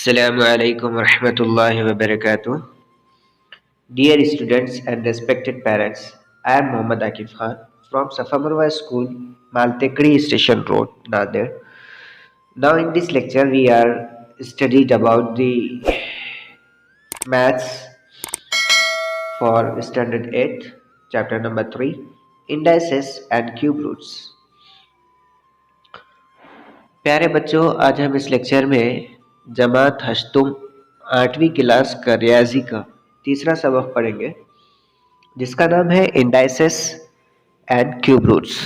Assalamu alaikum warahmatullahi wabarakatuh. Dear students and respected parents, I am Muhammad Akif Khan from Safamarwa School, Maltekri Station Road, Nader. Now in this lecture we are studied about the maths for standard 8, chapter number 3, indices and cube roots. प्यारे बच्चों, आज हम इस lecture में जमात हश्तुम 8वीं class का रियाजी का तीसरा सबक पढ़ेंगे जिसका नाम है इंडाइसेस एंड क्यूब रूट्स।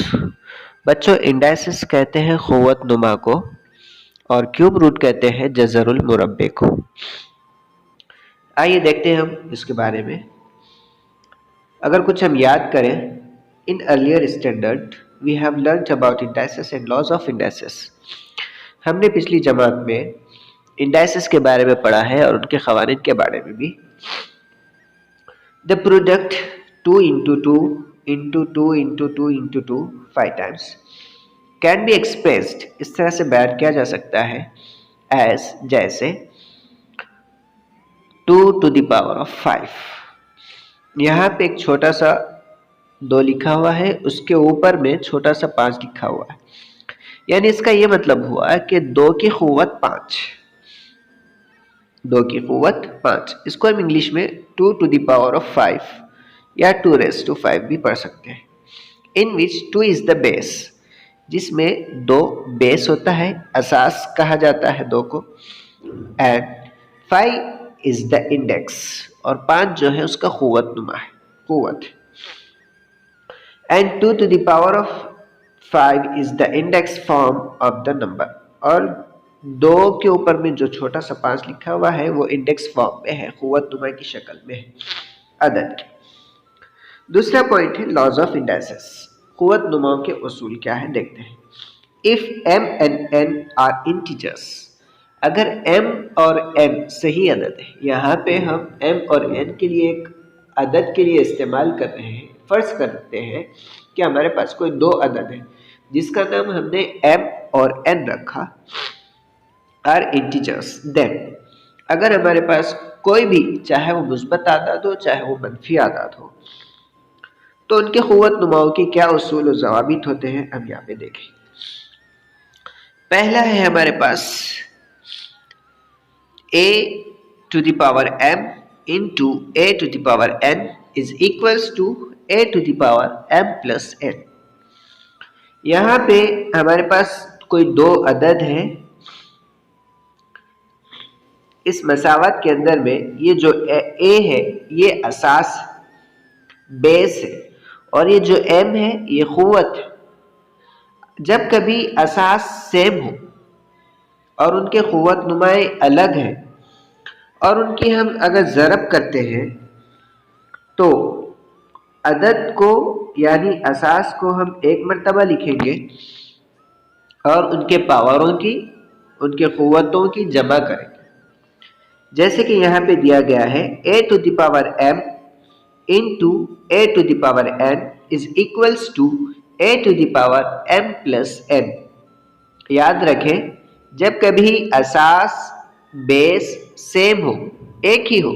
बच्चों, इंडाइसेस कहते हैं क़ुव्वत नुमा को और क्यूब रूट कहते हैं जज़रुल मुरब्बे को। आइए देखते हैं हम इसके बारे में। अगर कुछ हम याद करें, in earlier standard we have learned about indices and laws of indices. हमने पिछली जमात में इंडाइसेस के बारे में पढ़ा है और उनके क़वानीन के बारे में भी। The product 2 into 2 into 2 into 2 into 2 5 times can be expressed, इस तरह से बयान किया जा सकता है एज जैसे 2 to the power of 5। यहाँ पे एक छोटा सा 2 लिखा हुआ है, उसके ऊपर में छोटा सा 5 लिखा हुआ है, यानी इसका ये मतलब हुआ कि 2 की क़ुव्वत 5, 2 की क़ुव्वत 5। इसको हम इंग्लिश में 2 to the power of 5 या 2 raised to 5 भी पढ़ सकते हैं। इन विच 2 इज द बेस, जिसमें 2 बेस होता है, असास कहा जाता है 2 को, एंड 5 इज द इंडेक्स, और 5 जो है उसका क़ुव्वत नुमा है, क़ुव्वत। And 2 to the power of 5 is the index form of the number, और 2 के ऊपर में जो छोटा सा 5 लिखा हुआ है वो इंडेक्स फॉर्म में है, क़ुव्वत नुमा की शक्ल में है अदद की। दूसरा पॉइंट है लॉज ऑफ इंडाइसेस। क़ुव्वत नुमाओं के उसूल क्या है देखते हैं। If m and n are integers, अगर m और n सही अदद है, यहाँ पे हम m और n के लिए एक अदद के लिए इस्तेमाल कर रहे हैं। फर्ज करते हैं कि हमारे पास कोई 2 अदद है जिसका नाम हमने m और n रखा, आर इंटीजर्स। देन अगर हमारे पास कोई भी, चाहे वो मुस्बत आदाद हो चाहे वो मनफी आदाद हो, तो उनके क़ुव्वत नुमाओं के क्या उसूल और ज़वाबित होते हैं हम यहाँ पे देखें। पहला है हमारे पास a to the power m into a to the power n is equals to a to the power m plus n। यहाँ पे हमारे पास कोई 2 अदद हैं, इस मसावत के अंदर में ये जो a है ये असास बेस है, और ये जो m है ये क़ुव्वत है। जब कभी असास सेम हो और उनके क़ुव्वत नुमाएं अलग हैं और उनकी हम अगर ज़रब करते हैं तो अदद को यानी असास को हम एक मरतबा लिखेंगे और उनके पावरों की, उनके क़ुव्वतों की जमा करेंगे। जैसे कि यहाँ पे दिया गया है a to the power m into a to the power n is equals to a to the power m plus n। याद रखें, जब कभी असास बेस सेम हो, एक ही हो,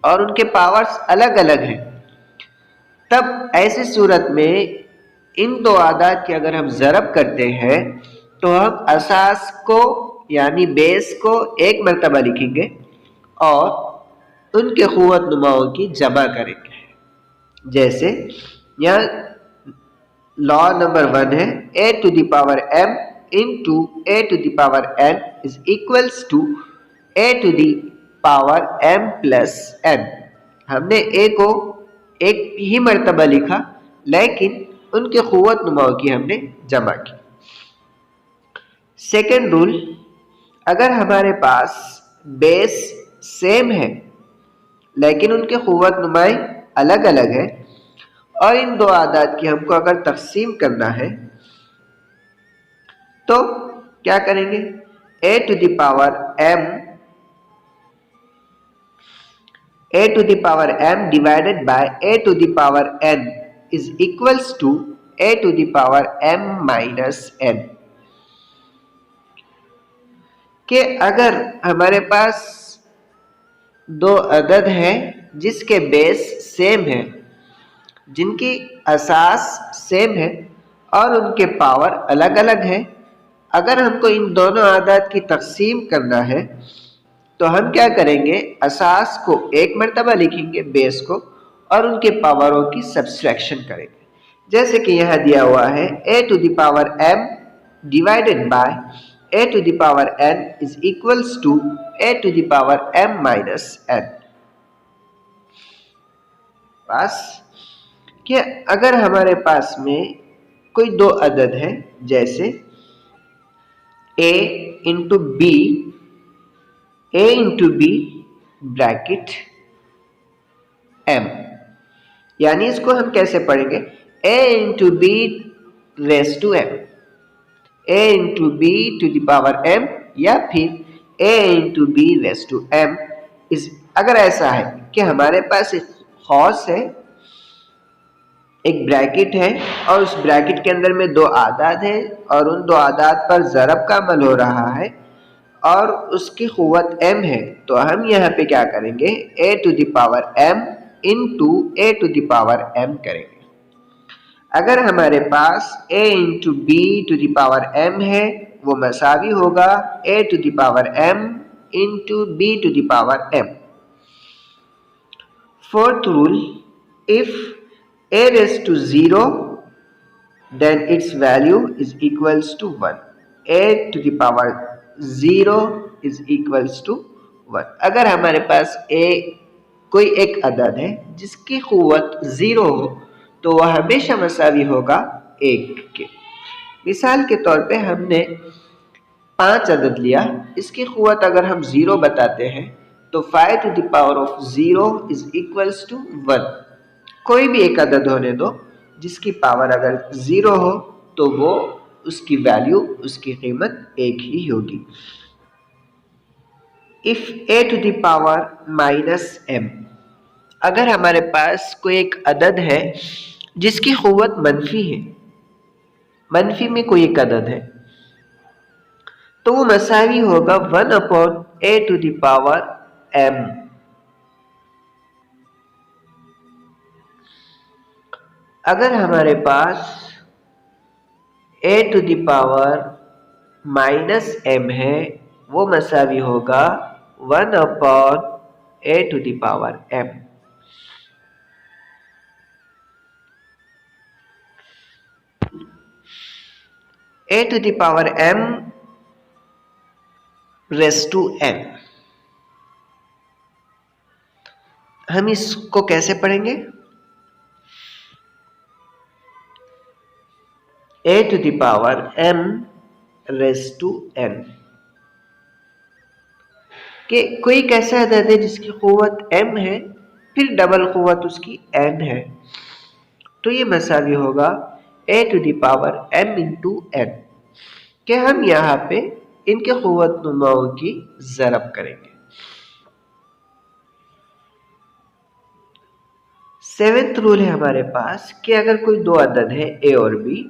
और उनके पावर्स अलग अलग हैं, तब ऐसी सूरत में इन 2 आदाद की अगर हम ज़रब करते हैं तो हम असास को यानी बेस को एक मरतबा लिखेंगे और उनके क़ुव्वत नुमाओं की जमा करेंगे। जैसे यहाँ लॉ नंबर 1 है a to the power m into a to the power n is equals to a to the power m plus n। हमने a को एक ही मरतबा लिखा, लेकिन उनके क़ुव्वत नुमाओं की हमने जमा की। सेकेंड रूल, अगर हमारे पास बेस सेम है लेकिन उनके क़ुव्वत नुमाएं अलग अलग है और इन 2 आदाद की हमको अगर तक़सीम करना है तो क्या करेंगे। a to the power m divided by a to the power n is equals to a to the power m minus n। कि अगर हमारे पास दो अदद हैं जिसके बेस सेम है, जिनकी असास सेम है और उनके पावर अलग अलग है, अगर हमको इन दोनों अदद की तकसीम करना है तो हम क्या करेंगे, असास को एक मरतबा लिखेंगे बेस को और उनके पावरों की सब्सट्रैक्शन करेंगे। जैसे कि यहाँ दिया हुआ है a to the power m divided by a to the power n is equals to a to the power m minus n। बस कि अगर हमारे पास में कोई दो अदद है जैसे a into b, a into b bracket m, यानी इसको हम कैसे पढ़ेंगे, a into b raise to m, a into b to the power m या फिर a into b raise to m। इस अगर ऐसा है कि हमारे पास एक कौस है, एक ब्रैकेट है और उस ब्रैकेट के अंदर में दो आदाद है और उन दो आदाद पर ज़रब का अमल हो रहा है और उसकी क़ुव्वत m है, तो हम यहाँ पे क्या करेंगे, a to the power m into a to the power m करेंगे। अगर हमारे पास a into b to the power m है, वो मसावी होगा a to the power m into b to the power m। Fourth rule, if a raised to 0 then its value is equals to 1, a to the power 0 is equals to 1। अगर हमारे पास a कोई एक अदद है जिसकी क़ुव्वत 0 हो तो वह हमेशा मसावी होगा 1 के। मिसाल के तौर पे हमने 5 अदद लिया, इसकी क़ुव्वत अगर हम 0 बताते हैं तो 5 to the power of 0 is equals to 1। कोई भी एक अदद होने दो जिसकी पावर अगर 0 हो तो वो उसकी वैल्यू, उसकी कीमत 1 ही होगी। If a to the power minus m, अगर हमारे पास कोई एक अदद है जिसकी क़ुव्वत मनफी है, मनफी में कोई एक अदद है, तो वो मसावी होगा 1 upon a to the power m। अगर हमारे पास a to the power minus m है, वो मसावी होगा 1 upon a to the power m। a to the power m raise to n, हम इसको कैसे पढ़ेंगे, a to the power m raise to n। कि कोई कैसा अदद है जिसकी क़ुव्वत m है फिर डबल क़ुव्वत उसकी n है, तो ये मसावी होगा a to the power m into n। कि हम यहाँ पे इनके क़ुव्वत नुमाओं की ज़रब करेंगे। 7th रूल है हमारे पास कि अगर कोई दो अदद है a और b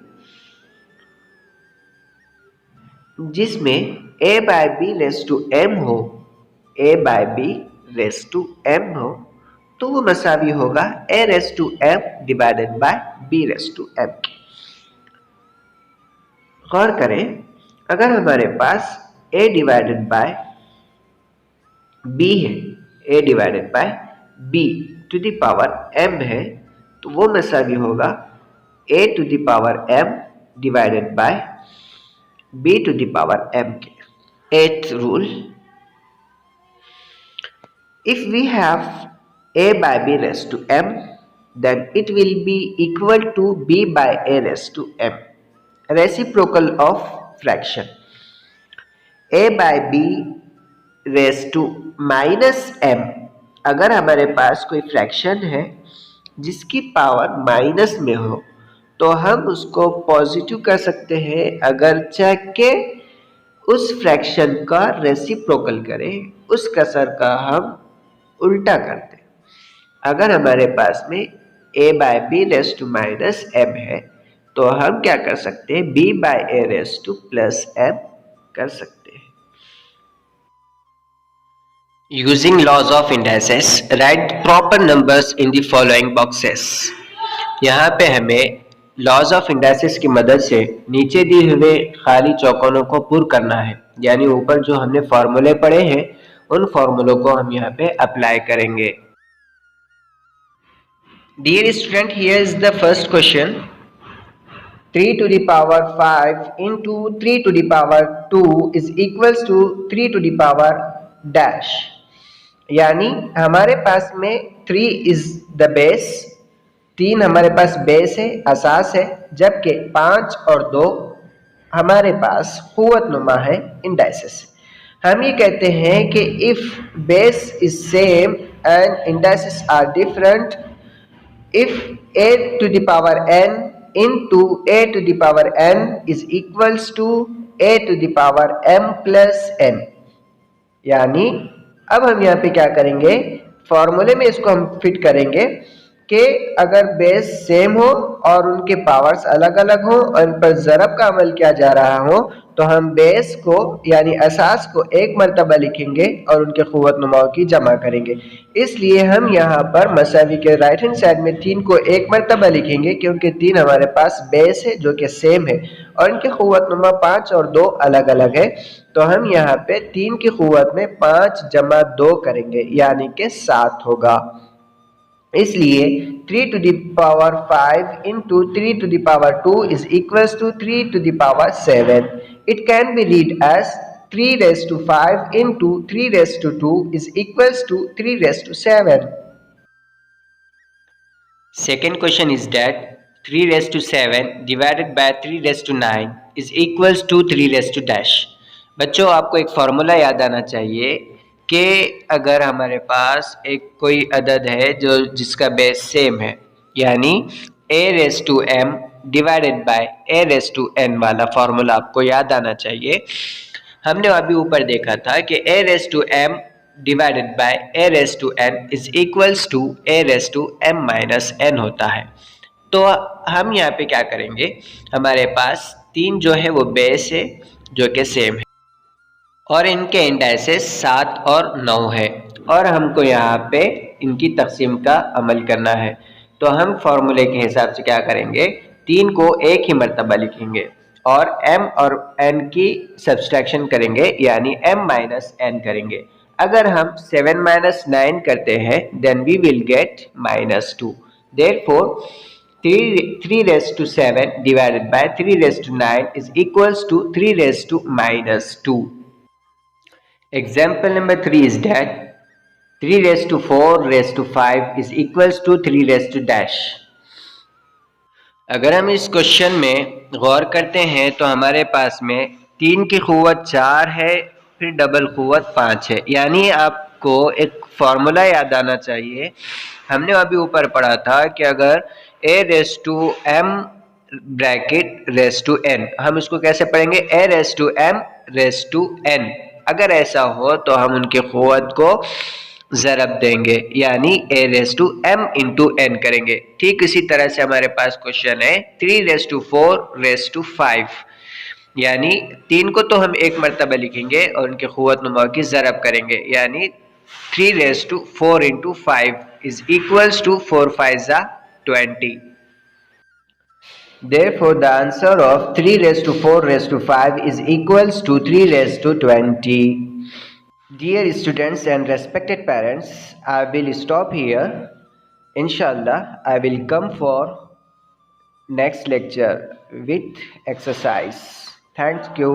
जिसमें a by b raise to m हो, a by b raise to m हो, तो वो मसावी होगा a raise to m divided by b raise to m। गौर करें, अगर हमारे पास a डिवाइडेड बाय b है, a divided by b to the power m है, तो वो मसावी होगा a to the power m divided by b to the power m के। 8th rule, if we have a by b raised to m then it will be equal to b by a raised to m, reciprocal of fraction। a by b raised to minus m, अगर हमारे पास कोई fraction है जिसकी power minus में हो तो हम उसको पॉजिटिव कर सकते हैं अगर के उस फ्रैक्शन का रेसिप्रोकल करें, उस कसर का हम उल्टा करते हैं। अगर हमारे पास में a by b raise to minus m है तो हम क्या कर सकते हैं, b by a raise to plus m कर सकते हैं। Using laws of indices, write proper numbers in the following boxes. यहाँ पे हमें लॉज ऑफ इंडाइसिस की मदद से नीचे दिए हुए खाली चौकोनों को पूर्ण करना है, यानी ऊपर जो हमने फॉर्मूले पढ़े हैं उन फॉर्मूलों को हम यहाँ पे अप्लाई करेंगे. Dear student, here is the first question. 3 to the power 5 into 3 to the power 2 is equals to 3 to the power dash. यानी हमारे पास में 3 is the base, 3 हमारे पास बेस है, असास है, जबकि 5 और 2 हमारे पास कुव्वतनुमा है, इंडाइसेस. हम ये कहते हैं कि if base is same and indices are different, if a to the power n into a to the power n is equals to a to the power m plus n. यानी अब हम यहाँ पे क्या करेंगे, फॉर्मूले में इसको हम फिट करेंगे कि अगर बेस सेम हो और उनके पावर्स अलग अलग हो और इन पर ज़रब का अमल किया जा रहा हो, तो हम बेस को यानी असास को एक मरतबा लिखेंगे और उनके क़ुव्वत नुमाओं की जमा करेंगे. इसलिए हम यहाँ पर मसावी के राइट हैंड साइड में 3 को एक मरतबा लिखेंगे क्योंकि 3 हमारे पास बेस है जो कि सेम है और इनके क़ुव्वत नुमा 5 और 2 अलग अलग है. तो हम यहाँ पे 3 की क़ुव्वत में 5 जमा 2 करेंगे यानी कि 7 होगा. इसलिए 3 to the power 5 into 3 to the power 2 is equals to 3 to the power 7. It can be read as 3 raised to 5 into 3 raised to 2 is equals to 3 raised to 7. Second question is that 3 raised to 7 divided by 3 raised to 9 is equals to 3 raised to dash. बच्चों, आपको एक formula याद आना चाहिए कि अगर हमारे पास एक कोई अदद है जो जिसका बेस सेम है, यानी a raise to m divided by a raise to n वाला फार्मूला आपको याद आना चाहिए. हमने अभी ऊपर देखा था कि a raise to m divided by a raise to n is equals to a raise to m minus n होता है. तो हम यहाँ पे क्या करेंगे, हमारे पास 3 जो है वो बेस है जो कि सेम है और इनके इंडाइसेस 7 और 9 है और हमको यहाँ पे इनकी तकसीम का अमल करना है. तो हम फार्मूले के हिसाब से क्या करेंगे, 3 को एक ही मरतबा लिखेंगे और m और n की सब्सट्रैक्शन करेंगे यानी m माइनस n करेंगे. अगर हम 7 माइनस 9 करते हैं then we will get -2. Therefore 3 raised to 7 divided by 3 raised to 9 is equals to 3 raised to -2. Example number 3 is that 3 raised to 4 raised to 5 is equals to 3 raised to dash. अगर हम इस question में गौर करते हैं तो हमारे पास में 3 की क़ुव्वत 4 है, फिर डबल क़ुव्वत 5 है. यानी आपको एक फार्मूला याद आना चाहिए. हमने अभी ऊपर पढ़ा था कि अगर a raise to m bracket raise to n, हम इसको कैसे पढ़ेंगे, a raise to m raise to n. अगर ऐसा हो तो हम उनके क़ुव्वत को ज़रब देंगे यानी a raise to m into n करेंगे. ठीक इसी तरह से हमारे पास क्वेश्चन है 3 रेस टू 4 रेस टू 5, यानी 3 को तो हम एक मरतबा लिखेंगे और उनके क़ुव्वत नुमाओं की ज़रब करेंगे यानी 3 raise to 4 into 5 is equals to 4 5 20. Therefore, the answer of 3 raised to 4 raised to 5 is equals to 3 raised to 20. Dear students and respected parents, I will stop here. Inshallah, I will come for next lecture with exercise. Thank you.